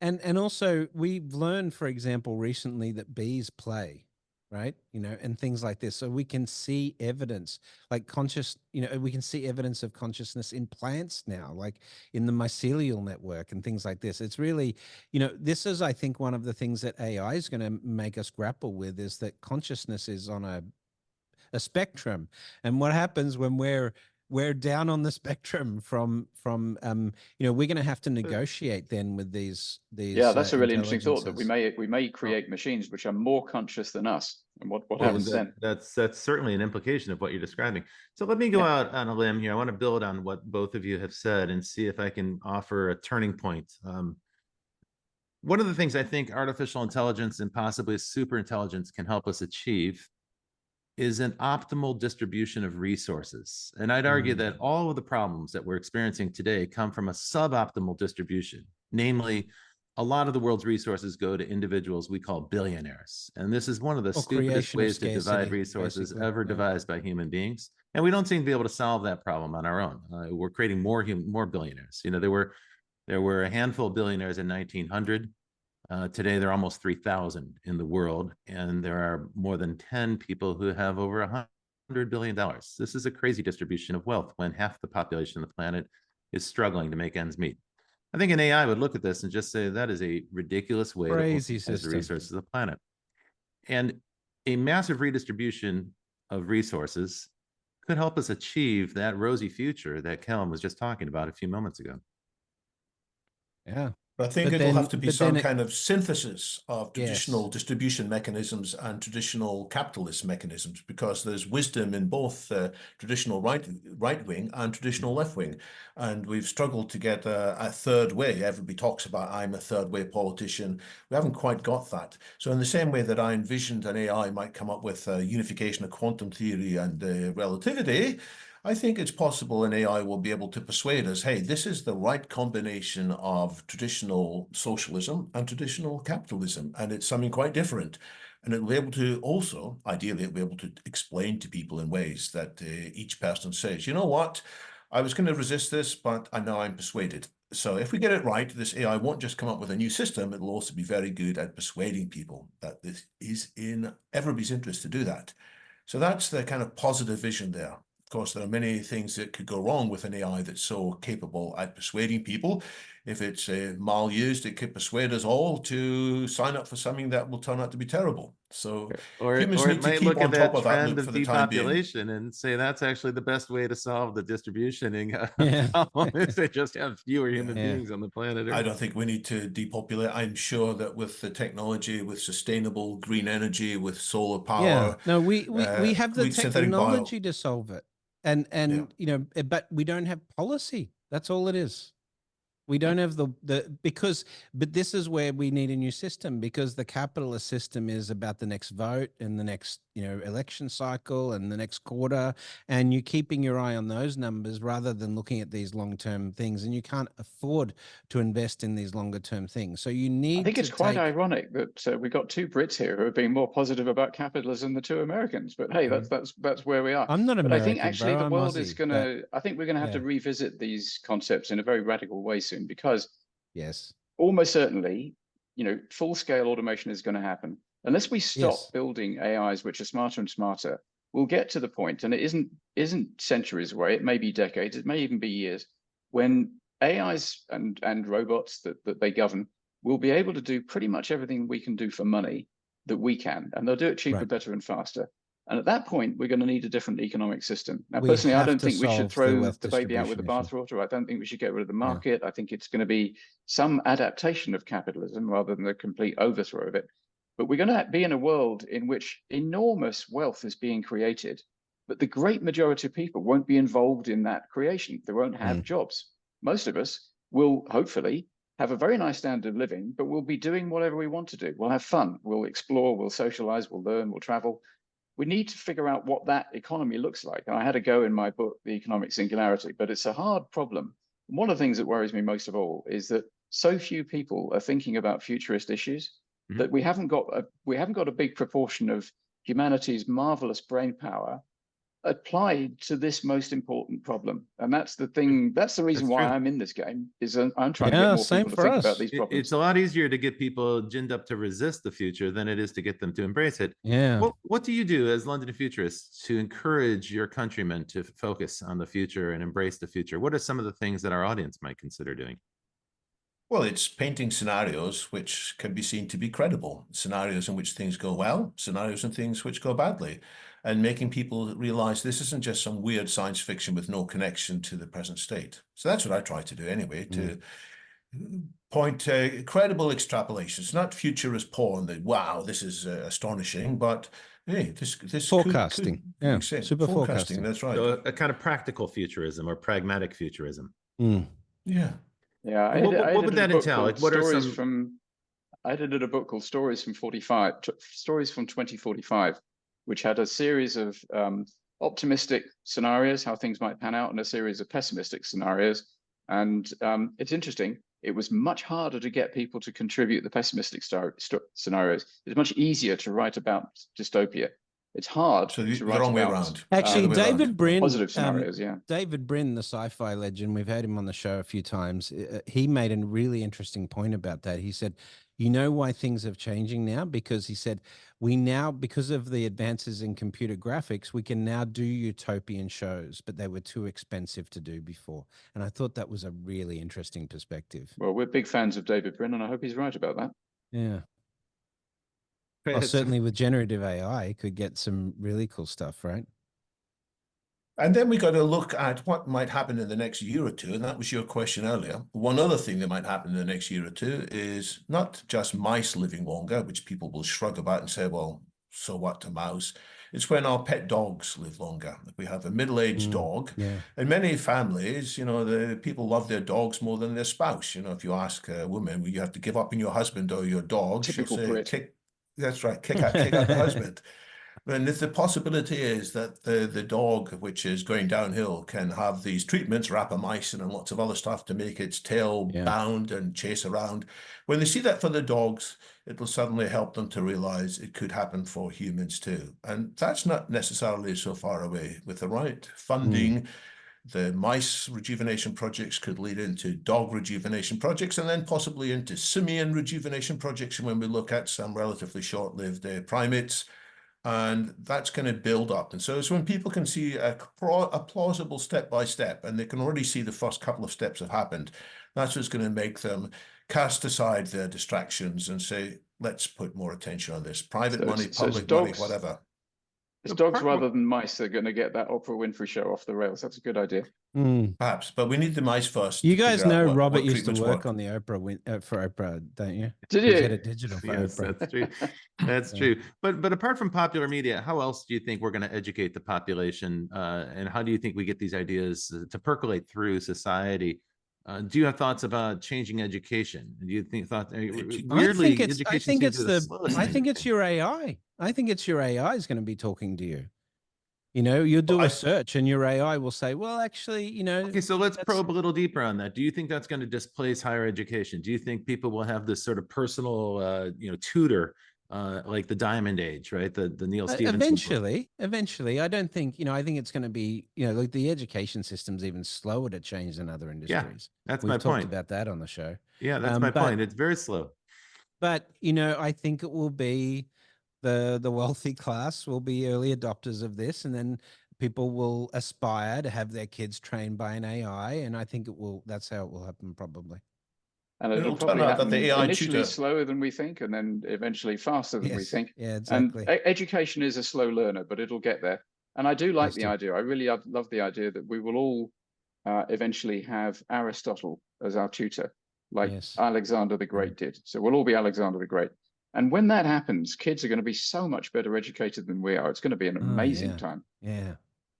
And also, we've learned, for example, recently that bees play. Right, you know, and things like this. So we can see evidence, like we can see evidence of consciousness in plants now, like in the mycelial network and things like this. It's really, this is, I think, one of the things that AI is going to make us grapple with, is that consciousness is on a spectrum. And what happens when we're down on the spectrum from we're going to have to negotiate then with these that's a really interesting thought, that we may create machines which are more conscious than us, and what happens then? That's certainly an implication of what you're describing. So let me go out on a limb here. I want to build on what both of you have said and see if I can offer a turning point. One of the things I think artificial intelligence and possibly super intelligence can help us achieve is an optimal distribution of resources. And I'd argue that all of the problems that we're experiencing today come from a suboptimal distribution. Namely, a lot of the world's resources go to individuals we call billionaires. And this is one of the stupidest ways to divide resources ever devised by human beings. And we don't seem to be able to solve that problem on our own. We're creating more billionaires. You know, there were a handful of billionaires in 1900. Today, there are almost 3,000 in the world, and there are more than 10 people who have over $100 billion. This is a crazy distribution of wealth when half the population of the planet is struggling to make ends meet. I think an AI would look at this and just say that is a ridiculous way to organize the resources of the planet. And a massive redistribution of resources could help us achieve that rosy future that Calum was just talking about a few moments ago. Yeah. But I think it'll have to be some kind of synthesis of traditional distribution mechanisms and traditional capitalist mechanisms, because there's wisdom in both traditional right wing and traditional left wing. And we've struggled to get a third way. Everybody talks about, I'm a third way politician. We haven't quite got that. So in the same way that I envisioned an AI might come up with a unification of quantum theory and relativity, I think it's possible an AI will be able to persuade us, hey, this is the right combination of traditional socialism and traditional capitalism, and it's something quite different. And it'll be able to also, ideally, it'll be able to explain to people in ways that each person says, you know what, I was going to resist this, but now I'm persuaded. So if we get it right, this AI won't just come up with a new system, it'll also be very good at persuading people that this is in everybody's interest to do that. So that's the kind of positive vision there. Of course, there are many things that could go wrong with an AI that's so capable at persuading people. If it's malused, it could persuade us all to sign up for something that will turn out to be terrible. So humans need to keep on top of that loop for the time being. And say that's actually the best way to solve the distribution problem is to just have fewer human beings on the planet Earth. I don't think we need to depopulate. I'm sure that with the technology, with sustainable green energy, with solar power, we have the technology to solve it. And but we don't have policy. That's all it is. We don't have but this is where we need a new system, because the capitalist system is about the next vote and the next, election cycle and the next quarter, and you're keeping your eye on those numbers rather than looking at these long-term things, and you can't afford to invest in these longer-term things. So you need I think it's quite ironic that we got two Brits here who are being more positive about capitalism than two Americans, but hey, that's where we are. I'm not American, but I think actually the world is going to, I think we're going to have to revisit these concepts in a very radical way soon, because almost certainly, full-scale automation is going to happen. Unless we stop building AIs which are smarter and smarter, we'll get to the point, and it isn't centuries away, it may be decades, it may even be years, when AIs and robots that they govern will be able to do pretty much everything we can do for money that we can, and they'll do it cheaper, Right. better, and faster. And at that point, we're going to need a different economic system. Now, We personally, I have don't to think we should solve the throw wealth the baby out with the distribution issue. bathwater. I don't think we should get rid of the market. I think it's going to be some adaptation of capitalism rather than a complete overthrow of it. But we're going to be in a world in which enormous wealth is being created, but the great majority of people won't be involved in that creation. They won't have jobs. Most of us will hopefully have a very nice standard of living, but we'll be doing whatever we want to do. We'll have fun, we'll explore, we'll socialize, we'll learn, we'll travel. We need to figure out what that economy looks like. And I had a go in my book, The Economic Singularity, but it's a hard problem. One of the things that worries me most of all is that so few people are thinking about futurist issues that we haven't got a big proportion of humanity's marvelous brain power applied to this most important problem. And that's the thing, that's the reason why I'm in this game, is I'm trying to get more people to think about these problems. It's a lot easier to get people ginned up to resist the future than it is to get them to embrace it. Yeah. What do you do as London Futurists to encourage your countrymen to focus on the future and embrace the future? What are some of the things that our audience might consider doing? Well, it's painting scenarios which can be seen to be credible, scenarios in which things go well, scenarios in things which go badly, and making people realize this isn't just some weird science fiction with no connection to the present state. So that's what I try to do anyway, to point credible extrapolations, not futurist porn that, wow, this is astonishing, but hey, this forecasting. super forecasting. That's right. So a kind of practical futurism or pragmatic futurism. Yeah. Yeah. What would that entail? Like, what are some? I edited a book called Stories from 2045, which had a series of optimistic scenarios, how things might pan out, and a series of pessimistic scenarios. And it's interesting. It was much harder to get people to contribute the pessimistic scenarios. It's much easier to write about dystopia. It's hard to write wrong way about. around. Actually, David Brin, positive scenarios, David Brin, the sci-fi legend, we've had him on the show a few times. He made a really interesting point about that. He said, you know why things are changing now? Because he said, because of the advances in computer graphics, we can now do utopian shows, but they were too expensive to do before. And I thought that was a really interesting perspective. Well, we're big fans of David Brin, and I hope he's right about that. Yeah. Well, certainly with generative AI, could get some really cool stuff, right? And then we got to look at what might happen in the next year or two. And that was your question earlier. One other thing that might happen in the next year or two is not just mice living longer, which people will shrug about and say, well, so what to mouse? It's when our pet dogs live longer. We have a middle-aged dog. Yeah. In many families, the people love their dogs more than their spouse. If you ask a woman, will you have to give up on your husband or your dog? Typical She'll say, Brit. that's right, kick out the husband. And if the possibility is that the dog, which is going downhill, can have these treatments, rapamycin and lots of other stuff to make its tail bound and chase around, when they see that for the dogs, it will suddenly help them to realize it could happen for humans too. And that's not necessarily so far away. With the right funding, the mice rejuvenation projects could lead into dog rejuvenation projects and then possibly into simian rejuvenation projects when we look at some relatively short-lived primates. And that's going to build up. And so it's when people can see a plausible step-by-step, and they can already see the first couple of steps have happened, that's what's going to make them cast aside their distractions and say, let's put more attention on this. Private money, public money, whatever. It's dogs rather than mice that are going to get that Oprah Winfrey show off the rails. That's a good idea. Perhaps, but we need the mice first. You guys know Robert used to work on the Oprah for Oprah, don't you? Did you? He had a digital for Oprah. That's true. That's true. But apart from popular media, how else do you think we're going to educate the population? And how do you think we get these ideas to percolate through society? Do you have thoughts about changing education? Do you think weirdly I think it's your AI. I think it's your AI is going to be talking to you. You'll do a search and your AI will say, well, actually, Okay, so let's probe a little deeper on that. Do you think that's going to displace higher education? Do you think people will have this sort of personal, tutor, like the Diamond Age, right? The Neil Stephenson. Eventually. I don't think, I think it's going to be, like the education system's even slower to change than other industries. Yeah, that's We've my talked point about that on the show. Yeah, that's my point. It's very slow. But, I think it will be the wealthy class will be early adopters of this, and then people will aspire to have their kids trained by an AI, and I think that's how it will happen probably. And it'll turn probably out that happen the AI initially tutor, slower than we think, and then eventually faster than we think. Yeah, exactly. And education is a slow learner, but it'll get there. And I do like Has the to. idea. I really love the idea that we will all eventually have Aristotle as our tutor, like Alexander the Great did. So we'll all be Alexander the Great. And when that happens, kids are going to be so much better educated than we are. It's going to be an amazing time. Yeah,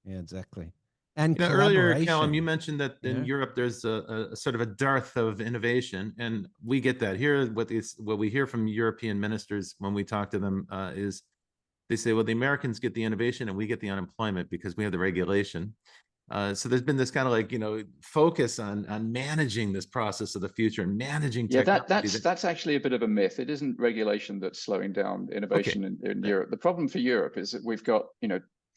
exactly. And earlier, Calum, you mentioned that in Europe there's a sort of a dearth of innovation, and we get that here. What we hear from European ministers when we talk to them is they say, well, the Americans get the innovation and we get the unemployment because we have the regulation. So there's been this kind of like, focus on managing this process of the future and managing technology. That's actually a bit of a myth. It isn't regulation that's slowing down innovation in Europe. The problem for Europe is that we've got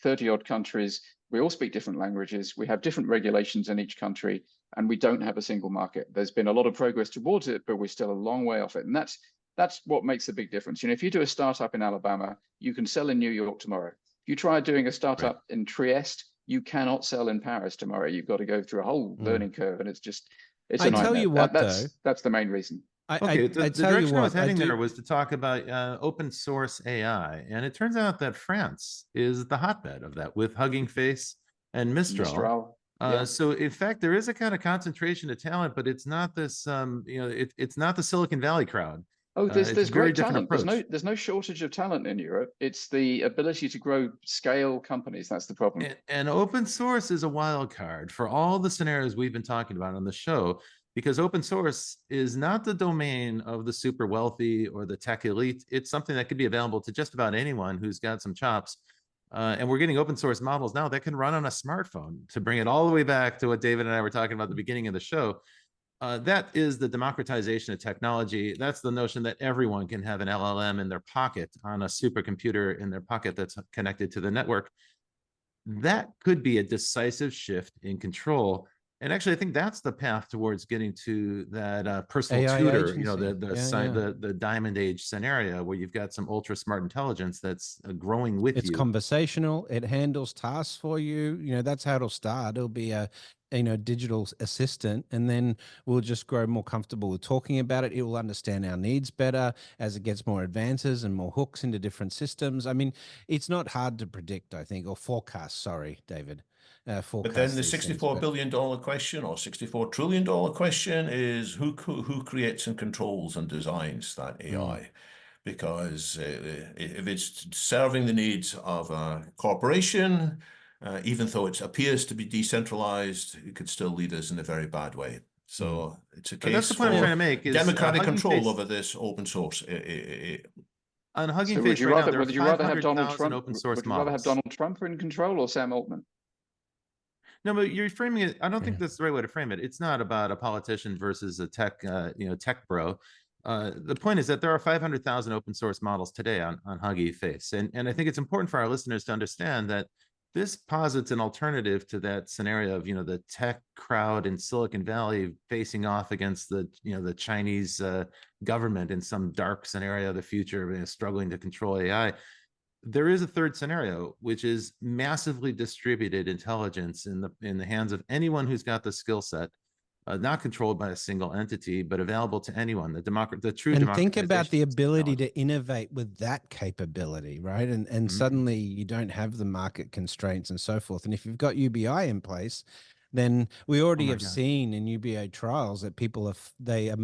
30 odd countries. We all speak different languages. We have different regulations in each country, and we don't have a single market. There's been a lot of progress towards it, but we're still a long way off it. And that's what makes a big difference. If you do a startup in Alabama, you can sell in New York tomorrow. If you try doing a startup in Trieste, you cannot sell in Paris tomorrow. You've got to go through a whole learning curve, and it's a nightmare. Tell you what, that's the main reason. The direction I was heading there was to talk about open source AI, and it turns out that France is the hotbed of that with Hugging Face and Mistral. So in fact, there is a kind of concentration of talent, but it's not this, it's not the Silicon Valley crowd. Oh, there's great talent. There's no shortage of talent in Europe. It's the ability to grow scale companies. That's the problem. And open source is a wild card for all the scenarios we've been talking about on the show, because open source is not the domain of the super wealthy or the tech elite. It's something that could be available to just about anyone who's got some chops. And we're getting open source models now that can run on a smartphone, to bring it all the way back to what David and I were talking about at the beginning of the show. That is the democratization of technology. That's the notion that everyone can have an LLM in their pocket, on a supercomputer in their pocket that's connected to the network. That could be a decisive shift in control. And actually, I think that's the path towards getting to that personal AI tutor, agency. the diamond age scenario, where you've got some ultra smart intelligence that's growing with you. It's conversational. It handles tasks for you. That's how it'll start. It'll be a digital assistant, and then we'll just grow more comfortable with talking about it. It will understand our needs better as it gets more advances and more hooks into different systems. I mean, it's not hard to predict, I think, or forecast. Sorry, David. But then the $64 billion question, or $64 trillion question, is who creates and controls and designs that AI? Because if it's serving the needs of a corporation, even though it appears to be decentralized, it could still lead us in a very bad way. So it's a case that's the point I'm trying to make, is democratic control over this open source. On Hugging Face right now, there are 500,000 open source models. Would you rather have Donald Trump in control or Sam Altman? No, but you're framing it. I don't think that's the right way to frame it. It's not about a politician versus a tech bro. The point is that there are 500,000 open source models today on Hugging Face, and I think it's important for our listeners to understand that this posits an alternative to that scenario of the tech crowd in Silicon Valley facing off against the the Chinese government in some dark scenario of the future, struggling to control AI. There is a third scenario, which is massively distributed intelligence in the hands of anyone who's got the skill set, not controlled by a single entity, but available to anyone. The true democratization. And think about the ability to innovate with that capability, right? And suddenly you don't have the market constraints and so forth. And if you've got UBI in place, then we already have seen in UBI trials that people are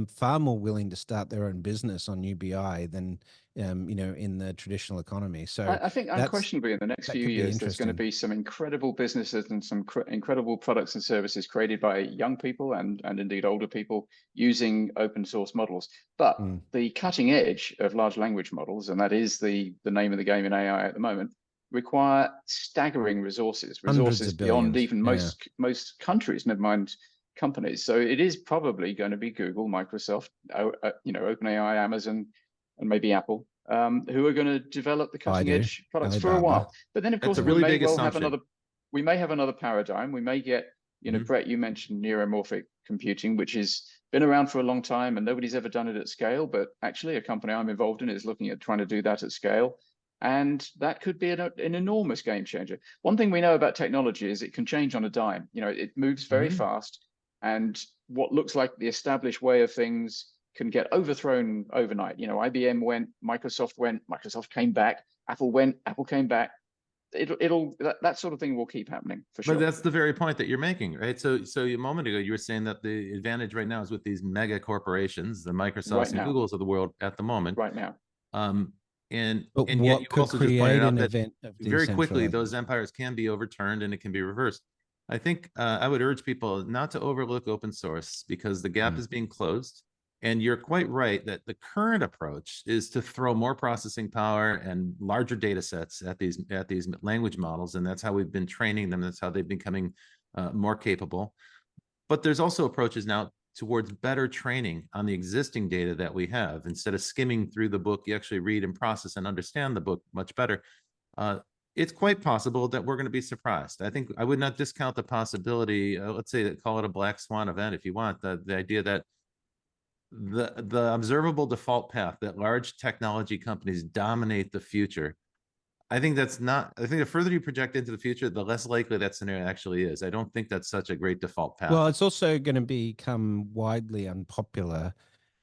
far more willing to start their own business on UBI than in the traditional economy. So I think unquestionably in the next few years there's going to be some incredible businesses and some incredible products and services created by young people and indeed older people using open source models. But the cutting edge of large language models, and that is the name of the game in AI at the moment, require staggering resources beyond even most countries, never mind companies. So it is probably going to be Google, Microsoft, OpenAI, Amazon, and maybe Apple, who are going to develop the cutting edge products for a while. But then, of course, we may have another paradigm. We may get, Brett, you mentioned neuromorphic computing, which has been around for a long time and nobody's ever done it at scale. But actually, a company I'm involved in is looking at trying to do that at scale. And that could be an enormous game changer. One thing we know about technology is it can change on a dime. It moves very fast, and what looks like the established way of things can get overthrown overnight. IBM went, Microsoft went, Microsoft came back, Apple went, Apple came back. That sort of thing will keep happening for sure. But that's the very point that you're making, right? So a moment ago, you were saying that the advantage right now is with these mega corporations, the Microsofts and Googles of the world at the moment. Right now. And But yet what you could also just create pointed out an that event of very quickly those decentralization? empires can be overturned and it can be reversed. I think I would urge people not to overlook open source because the gap is being closed. And you're quite right that the current approach is to throw more processing power and larger data sets at these language models, and that's how we've been training them. That's how they're becoming more capable. But there's also approaches now towards better training on the existing data that we have. Instead of skimming through the book, you actually read and process and understand the book much better. It's quite possible that we're going to be surprised. I think I would not discount the possibility, let's say, call it a black swan event if you want, the idea that the observable default path that large technology companies dominate the future. I think the further you project into the future, the less likely that scenario actually is. I don't think that's such a great default path. Well, it's also going to become widely unpopular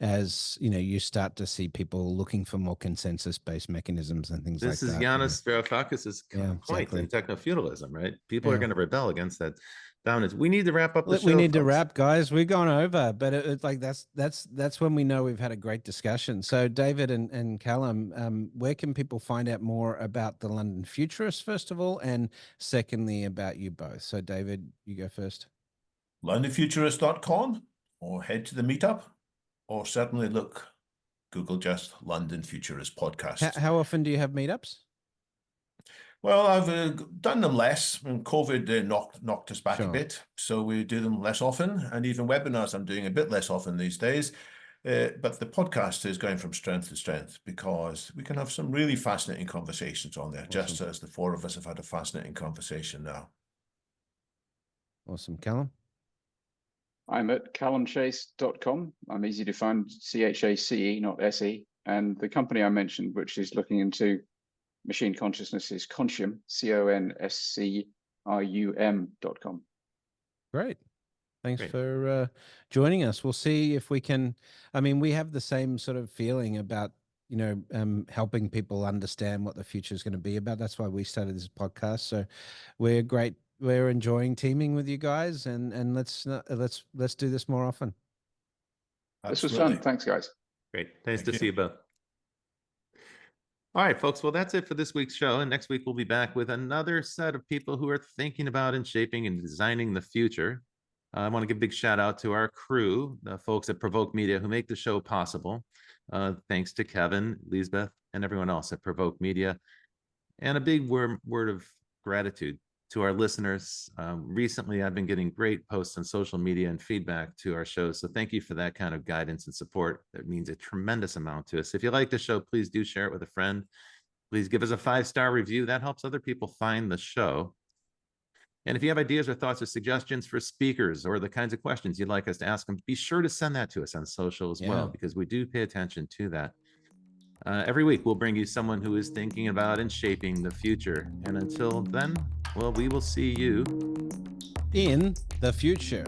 as you start to see people looking for more consensus-based mechanisms and things like that. This is Yanis Varoufakis's point in techno-feudalism, right? People are going to rebel against that dominance. We need to wrap up the show. We need to wrap, guys. We've gone over, but it's like that's when we know we've had a great discussion. So, David and Calum, where can people find out more about the London Futurists, first of all, and secondly about you both? So, David, you go first. LondonFuturist.com, or head to the meetup, or certainly Google just London Futurist podcast. How often do you have meetups? Well, I've done them less, and COVID knocked us back a bit, so we do them less often, and even webinars I'm doing a bit less often these days. But the podcast is going from strength to strength because we can have some really fascinating conversations on there, just as the four of us have had a fascinating conversation now. Awesome. Calum? I'm at calumchace.com. I'm easy to find, CHACE, not SE. And the company I mentioned, which is looking into machine consciousness, is Conscium, CONSCRUM.com. Great. Thanks for joining us. We'll see if we can, we have the same sort of feeling about, helping people understand what the future is going to be about. That's why we started this podcast. So we're enjoying teaming with you guys, and let's do this more often. This was fun. Thanks, guys. Great. Nice to see you both. All right, folks. Well, that's it for this week's show. And next week, we'll be back with another set of people who are thinking about and shaping and designing the future. I want to give a big shout out to our crew, the folks at Provoke Media who make the show possible. Thanks to Kevin, Lisbeth, and everyone else at Provoke Media. And a big word of gratitude to our listeners. Recently, I've been getting great posts on social media and feedback to our shows. So thank you for that kind of guidance and support. That means a tremendous amount to us. If you like the show, please do share it with a friend. Please give us a 5-star review. That helps other people find the show. And if you have ideas or thoughts or suggestions for speakers or the kinds of questions you'd like us to ask them, be sure to send that to us on social as well, because we do pay attention to that. Every week, we'll bring you someone who is thinking about and shaping the future. And until then, well, we will see you in the future.